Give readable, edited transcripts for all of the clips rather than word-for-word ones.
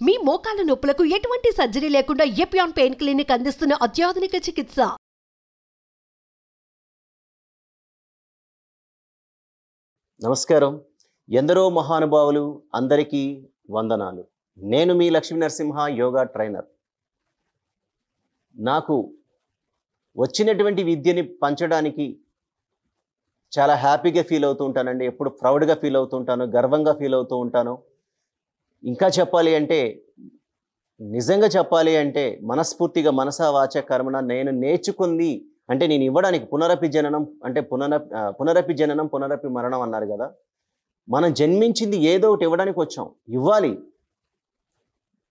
మీ మోకాల నొప్పులకు ఎటువంటి సర్జరీ లేకుండా ఎపియాన్ పెయిన్ క్లినిక్ అందిస్తున్న అత్యాధునిక చికిత్స. నమస్కారం. ఎందరో మహానుభావులు అందరికీ వందనాలు. నేను మీ లక్ష్మీ నరసింహ, యోగా ట్రైనర్. నాకు వచ్చినటువంటి విద్యని పంచడానికి చాలా హ్యాపీగా ఫీల్ అవుతూ ఉంటానండి. ఎప్పుడు ప్రౌడ్గా ఫీల్ అవుతూ ఉంటాను, గర్వంగా ఫీల్ అవుతూ ఉంటాను. ఇంకా చెప్పాలి అంటే, నిజంగా చెప్పాలి అంటే, మనస్ఫూర్తిగా మనసా వాచ కర్మణ నేను నేర్చుకుంది అంటే నేను ఇవ్వడానికి పునరపి జననం అంటే పునరపి జననం పునరపి మరణం అన్నారు కదా. మనం జన్మించింది ఏదో ఒకటి ఇవ్వడానికి వచ్చాం, ఇవ్వాలి.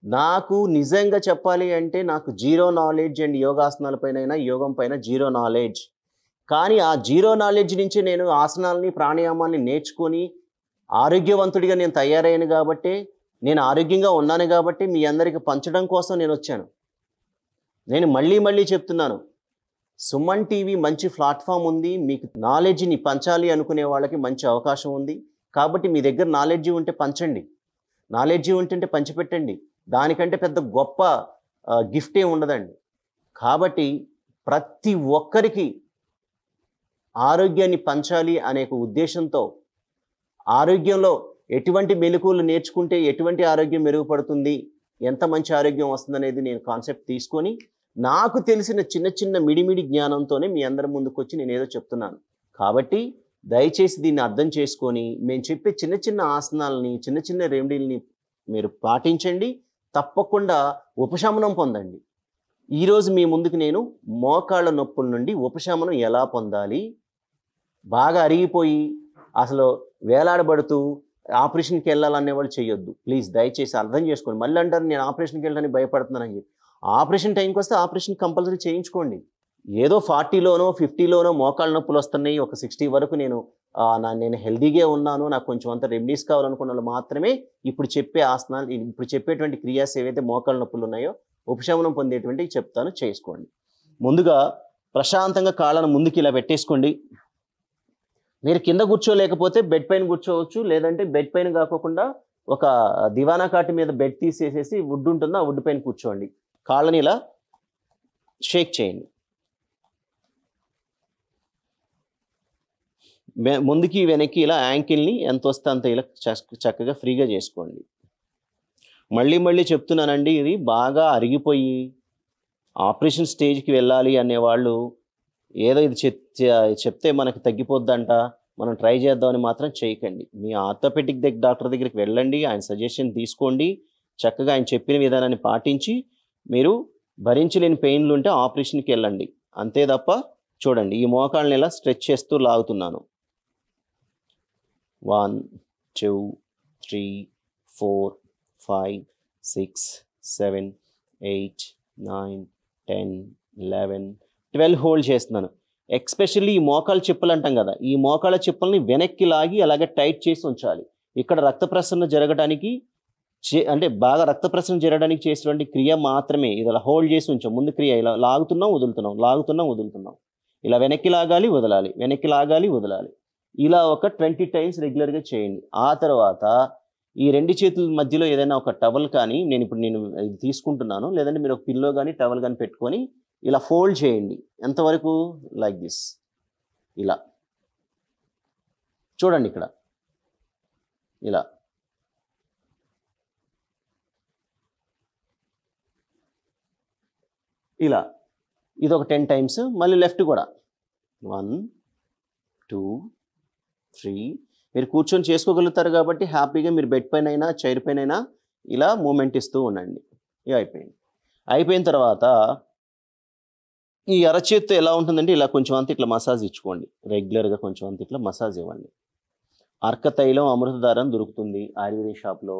నాకు నిజంగా చెప్పాలి అంటే నాకు జీరో నాలెడ్జ్ అండ్ యోగాసనాలపైన యోగం పైన జీరో నాలెడ్జ్. కానీ ఆ జీరో నాలెడ్జ్ నుంచి నేను ఆసనాలని ప్రాణాయామాన్ని నేర్చుకొని ఆరోగ్యవంతుడిగా నేను తయారయ్యాను కాబట్టి, నేను ఆరోగ్యంగా ఉన్నాను కాబట్టి మీ అందరికీ పంచడం కోసం నేను వచ్చాను. నేను మళ్ళీ చెప్తున్నాను, సుమన్ టీవీ మంచి ప్లాట్ఫామ్ ఉంది. మీకు నాలెడ్జ్ని పంచాలి అనుకునే వాళ్ళకి మంచి అవకాశం ఉంది. కాబట్టి మీ దగ్గర నాలెడ్జ్ ఉంటే పంచండి, నాలెడ్జ్ ఉంటుంటే పంచిపెట్టండి. దానికంటే పెద్ద గొప్ప గిఫ్టే ఉండదండి. కాబట్టి ప్రతి ఒక్కరికి ఆరోగ్యాన్ని పంచాలి అనే ఉద్దేశంతో, ఆరోగ్యంలో ఎటువంటి మెలకువలు నేర్చుకుంటే ఎటువంటి ఆరోగ్యం మెరుగుపడుతుంది, ఎంత మంచి ఆరోగ్యం వస్తుందనేది నేను కాన్సెప్ట్ తీసుకొని నాకు తెలిసిన చిన్న మిడిమిడి జ్ఞానంతోనే మీ అందరి ముందుకు వచ్చి నేను ఏదో చెప్తున్నాను. కాబట్టి దయచేసి దీన్ని అర్థం చేసుకొని మేము చెప్పే చిన్న ఆసనాలని, చిన్న రెమెడీలని మీరు పాటించండి. తప్పకుండా ఉపశమనం పొందండి. ఈరోజు మీ ముందుకు నేను మోకాళ్ళ నొప్పుల నుండి ఉపశమనం ఎలా పొందాలి, బాగా అరిగిపోయి అసలు వేలాడబడుతూ ఆపరేషన్కి వెళ్ళాలనే వాళ్ళు చేయొద్దు. ప్లీజ్ దయచేసి అర్థం చేసుకోండి. మళ్ళీ అంటారు నేను ఆపరేషన్కి వెళ్ళడానికి భయపడుతున్నానని చెప్పి. ఆపరేషన్ టైంకి వస్తే ఆపరేషన్ కంపల్సరీ చేయించుకోండి. ఏదో 40లోనో 50లోనో మోకాళ్ళ నొప్పులు వస్తున్నాయి, ఒక 60 వరకు నేను హెల్దీగా ఉన్నాను, నాకు కొంచెం అంత రెమెడీస్ కావాలనుకున్న వాళ్ళు మాత్రమే ఇప్పుడు చెప్పే ఆసనాలు, ఇప్పుడు చెప్పేటువంటి క్రియాస్ ఏవైతే మోకాళ్ళ నొప్పులు ఉన్నాయో ఉపశమనం పొందేటువంటివి చెప్తాను, చేసుకోండి. ముందుగా ప్రశాంతంగా కాళ్ళను ముందుకు ఇలా పెట్టేసుకోండి. మీరు కింద కూర్చోలేకపోతే బెడ్ పైన కూర్చోవచ్చు, లేదంటే బెడ్ పైన కాకుండా ఒక దివానా కాటు మీద బెడ్ తీసేసేసి వుడ్ ఉంటుందో ఆ వుడ్ పైన కూర్చోండి. కాళ్ళని ఇలా షేక్ చేయండి. ముందుకి వెనక్కి ఇలా యాంకిల్ని ఎంత వస్తే అంత ఇలా చక్కగా ఫ్రీగా చేసుకోండి. మళ్ళీ చెప్తున్నానండి, ఇది బాగా అరిగిపోయి ఆపరేషన్ స్టేజ్కి వెళ్ళాలి అనేవాళ్ళు ఏదో ఇది చెప్తే మనకి తగ్గిపోద్దంట, మనం ట్రై చేద్దామని మాత్రం చేయకండి. మీ ఆర్థోపెడిక్ డాక్టర్ దగ్గరికి వెళ్ళండి, ఆయన సజెషన్ తీసుకోండి. చక్కగా ఆయన చెప్పిన విధానాన్ని పాటించి మీరు భరించలేని పెయిన్లు ఉంటే ఆపరేషన్కి వెళ్ళండి. అంతే తప్ప చూడండి, ఈ మోకాళ్ళని ఇలా స్ట్రెచ్ చేస్తూ లాగుతున్నాను. 1 2 3 4 5 6 7 8 9 10 11 12 హోల్డ్ చేస్తున్నాను. ఎక్స్పెషల్లీ ఈ మోకాళ్ళ చిప్పలు అంటాం కదా, ఈ మోకాళ్ళ చిప్పల్ని వెనక్కి లాగి అలాగే టైట్ చేసి ఉంచాలి. ఇక్కడ రక్త ప్రసరణ జరగడానికి అంటే బాగా రక్త ప్రసరణ జరగడానికి చేసినటువంటి క్రియ మాత్రమే. ఇది అలా హోల్డ్ చేసి ఉంచాం. ముందు క్రియ ఇలా లాగుతున్నాం వదులుతున్నాం, ఇలా వెనక్కి లాగాలి వదలాలి, వెనక్కి లాగాలి వదలాలి. ఇలా ఒక 20 టైమ్స్ రెగ్యులర్గా చేయండి. ఆ తర్వాత ఈ 2 చేతుల మధ్యలో ఏదైనా ఒక టవల్ కానీ, నేను ఇది తీసుకుంటున్నాను, లేదంటే మీరు ఒక పిల్లో కానీ టవల్ కానీ పెట్టుకొని ఇలా ఫోల్డ్ చేయండి. ఎంతవరకు? Like this. ఇలా చూడండి, ఇక్కడ ఇలా ఇలా ఇది ఒక 10 టైమ్స్. మళ్ళీ లెఫ్ట్ కూడా 1 2 3. మీరు కూర్చొని చేసుకోగలుగుతారు కాబట్టి హ్యాపీగా మీరు బెడ్ పైన అయినా చైర్ పైన అయినా ఇలా మూమెంట్ ఇస్తూ ఉండండి. ఇక అయిపోయిన తర్వాత ఈ అరచేత్తో ఎలా ఉంటుందంటే ఇలా కొంచెం అంత ఇట్లా మసాజ్ ఇచ్చుకోండి. రెగ్యులర్గా కొంచెం అంత ఇట్లా మసాజ్ ఇవ్వండి. అర్క తైలం అమృతధారం దొరుకుతుంది ఆయుర్వేదిక్ షాప్లో.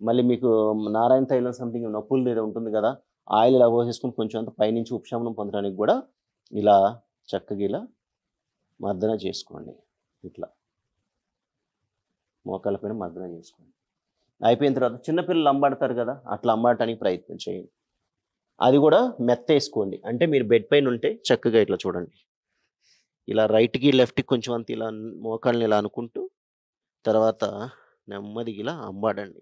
మళ్ళీ మీకు నారాయణ తైలం సంథింగ్ నొప్పులు ఏదో ఉంటుంది కదా, ఆయిల్ ఇలా పోసేసుకుని కొంచెం అంత పైనుంచి ఉపశమనం పొందడానికి కూడా ఇలా చక్కగా ఇలా మర్దన చేసుకోండి. ఇట్లా మోకాళ్ళ పైన మర్దన చేసుకోండి. అయిపోయిన తర్వాత చిన్నపిల్లలు అంబాడతారు కదా, అట్లా అంబాడటానికి ప్రయత్నం చేయండి. అది కూడా మెత్తేసుకోండి. అంటే మీరు బెడ్ పైన ఉంటే చక్కగా ఇట్లా చూడండి, ఇలా రైట్కి లెఫ్ట్కి కొంచెం అంత ఇలా మోకాళ్ళని ఇలా అనుకుంటూ తర్వాత నెమ్మదిగా ఇలా అంబాడండి.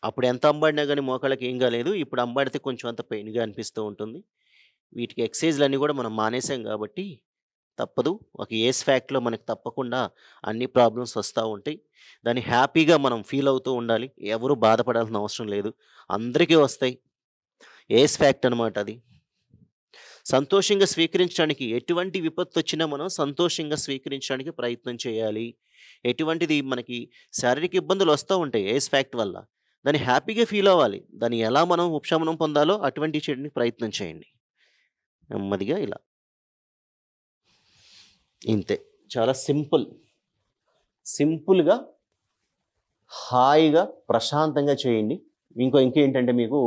అప్పుడు ఎంత అంబాడినా గానీ మోకాళ్ళకి ఏం కాలేదు. ఇప్పుడు అంబాడితే కొంచెం అంత పెయిన్‌గా అనిపిస్తూ ఉంటుంది. వీటికి ఎక్సర్‌సైజ్‌లన్నీ గూడా మనం మానేసాం గాబట్టి తప్పదు. ఒక ఏజ్ ఫ్యాక్ట్‌లో మనకు తప్పకుండా అన్ని ప్రాబ్లమ్స్ వస్తా ఉంటాయి. దాన్ని హ్యాపీగా మనం ఫీల్ అవుతూ ఉండాలి. ఎవరు బాధపడాల్సిన అవసరం లేదు. అందరికీ వస్తాయి. ఏజ్ ఫ్యాక్ట్ అనమాట అది. సంతోషంగా స్వీకరించడానికి ఎటువంటి విపత్తొచ్చినా మనం సంతోషంగా స్వీకరించడానికి ప్రయత్నం చేయాలి. ఎటువంటిది మనకి శారీరక ఇబ్బందులు వస్తా ఉంటాయి ఏజ్ ఫ్యాక్ట్ వల్ల. దాన్ని హ్యాపీగా ఫీల్ అవ్వాలి. దాన్ని ఎలా మనం ఉపశమనం పొందాలో అటువంటివి చేయడానికి ప్రయత్నం చేయండి. నెమ్మదిగా ఇలా. ఇంతే. చాలా సింపుల్. సింపుల్‌గా, హాయిగా, ప్రశాంతంగా చేయండి. ఇంకేంటంటే మీకు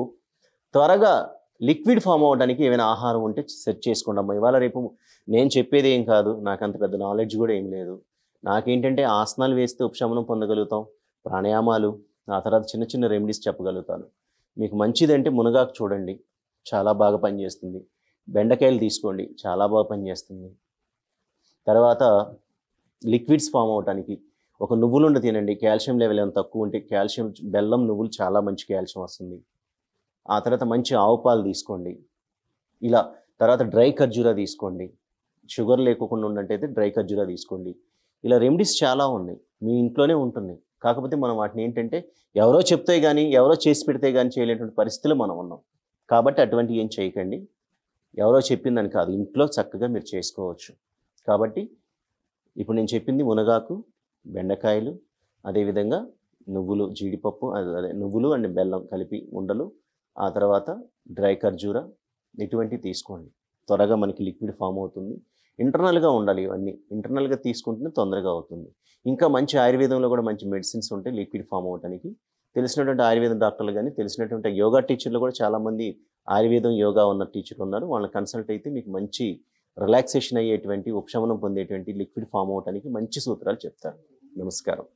త్వరగా లిక్విడ్ ఫార్మ్ అవ్వడానికి ఏమైనా ఆహారం ఉంటే సెట్ చేసుకోండమ్మా. ఇవాళ రేపు నేను చెప్పేది ఏం కాదు. నాకంత పెద్ద నాలెడ్జ్ గూడా ఏం లేదు. నాకేంటంటే ఆసనాలు వేస్తే ఉపశమనం పొందగలుగుతాం. ప్రాణాయామాలు, ఆ తర్వాత చిన్న చిన్న రెమెడీస్ చెప్పగలుగుతాను. మీకు మంచిదంటే మునగాకు చూడండి. చాలా బాగా పనిచేస్తుంది. బెండకాయలు తీసుకోండి. చాలా బాగా పనిచేస్తుంది. తర్వాత లిక్విడ్స్ ఫార్మ్ అవ్వటానికి ఒక నువ్వులుండ తినండి. కాల్షియం లెవెల్ ఏమైనా తక్కువ ఉంటే కాల్షియం బెల్లం, నువ్వులు చాలా మంచి కాల్షియం వస్తుంది. ఆ తర్వాత మంచి ఆవు పాలు తీసుకోండి. ఇలా తర్వాత డ్రై ఖర్జూరా తీసుకోండి. షుగర్ లేకోకుండా ఉన్నట్టయితే డ్రై ఖర్జూరా తీసుకోండి. ఇలా రెమెడీస్ చాలా ఉన్నాయి. మీ ఇంట్లోనే ఉంటున్నాయి. కాకపోతే మనం వాటిని ఏంటంటే ఎవరో చెప్తే గానీ, ఎవరో చేసి పెడితే గానీ చేయలేనటువంటి పరిస్థితిలో మనం ఉన్నాం. కాబట్టి అటువంటివి ఏం చేయకండి. ఎవరో చెప్పిందని కాదు. ఇంట్లో చక్కగా మీరు చేసుకోవచ్చు. కాబట్టి ఇప్పుడు నేను చెప్పింది మునగాకు, బెండకాయలు, అదేవిధంగా నువ్వులు, జీడిపప్పు అదే నువ్వులు అండ్ బెల్లం కలిపి ఉండలు, ఆ తర్వాత డ్రై ఖర్జూర ఇటువంటివి తీసుకోండి. త్వరగా మనకి లిక్విడ్ ఫామ్ అవుతుంది. ఇంటర్నల్‌గా ఉండాలి ఇవన్నీ. ఇంటర్నల్‌గా తీసుకుంటేనే తొందరగా అవుతుంది. ఇంకా మంచి ఆయుర్వేదంలో కూడా మంచి మెడిసిన్స్ ఉంటాయి లిక్విడ్ ఫామ్ అవ్వటానికి. తెలిసినటువంటి ఆయుర్వేదం డాక్టర్లు గానీ, తెలిసినటువంటి యోగా టీచర్లు కూడా చాలామంది ఆయుర్వేదం, యోగా ఉన్న టీచర్లు ఉన్నారు. వాళ్ళని కన్సల్ట్ అయితే మీకు మంచి రిలాక్సేషన్ అయ్యేటువంటి, ఉపశమనం పొందేటువంటి లిక్విడ్ ఫామ్ అవ్వటానికి మంచి సూత్రాలు చెప్తారు. నమస్కారం.